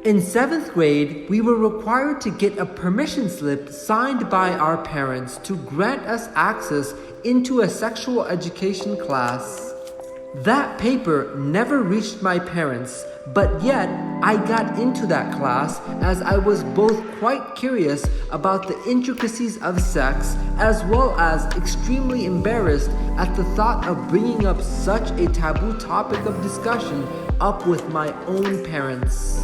In 7th grade, we were required to get a permission slip signed by our parents to grant us access into a sexual education class. That paper never reached my parents, but yet I got into that class as I was both quite curious about the intricacies of sex as well as extremely embarrassed at the thought of bringing up such a taboo topic of discussion up with my own parents.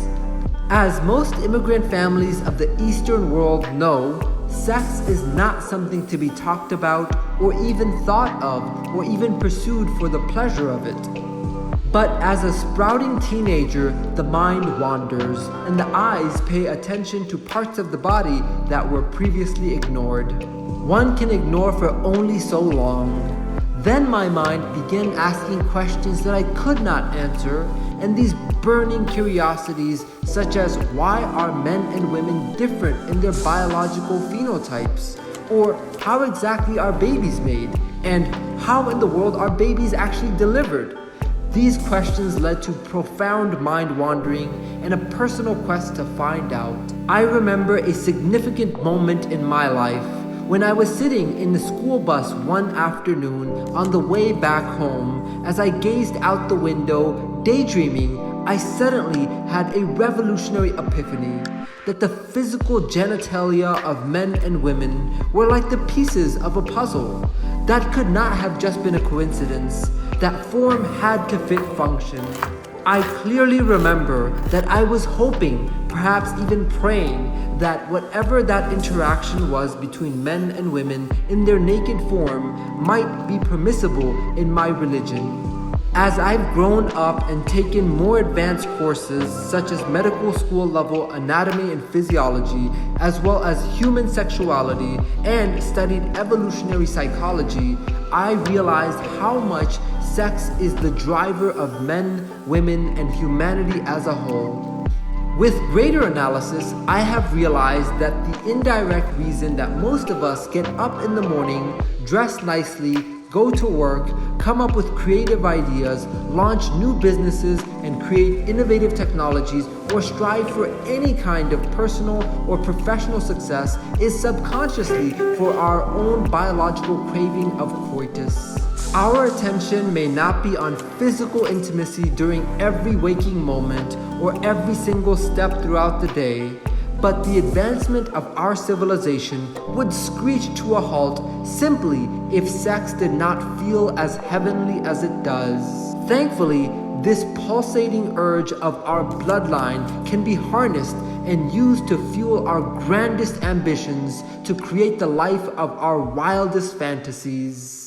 As most immigrant families of the Eastern world know, sex is not something to be talked about or even thought of or even pursued for the pleasure of it. But as a sprouting teenager, the mind wanders and the eyes pay attention to parts of the body that were previously ignored. One can ignore for only so long. Then my mind began asking questions that I could not answer, and these burning curiosities such as why are men and women different in their biological phenotypes? Or how exactly are babies made? And how in the world are babies actually delivered? These questions led to profound mind wandering and a personal quest to find out. I remember a significant moment in my life when I was sitting in the school bus one afternoon on the way back home. As I gazed out the window, daydreaming, I suddenly had a revolutionary epiphany that the physical genitalia of men and women were like the pieces of a puzzle. That could not have just been a coincidence. That form had to fit function. I clearly remember that I was hoping, perhaps even praying, that whatever that interaction was between men and women in their naked form might be permissible in my religion. As I've grown up and taken more advanced courses such as medical school level anatomy and physiology, as well as human sexuality, and studied evolutionary psychology, I realized how much sex is the driver of men, women, and humanity as a whole. With greater analysis, I have realized that the indirect reason that most of us get up in the morning, dress nicely, go to work, come up with creative ideas, launch new businesses, and create innovative technologies, or strive for any kind of personal or professional success is subconsciously for our own biological craving of coitus. Our attention may not be on physical intimacy during every waking moment or every single step throughout the day, but the advancement of our civilization would screech to a halt simply if sex did not feel as heavenly as it does. Thankfully, this pulsating urge of our bloodline can be harnessed and used to fuel our grandest ambitions to create the life of our wildest fantasies.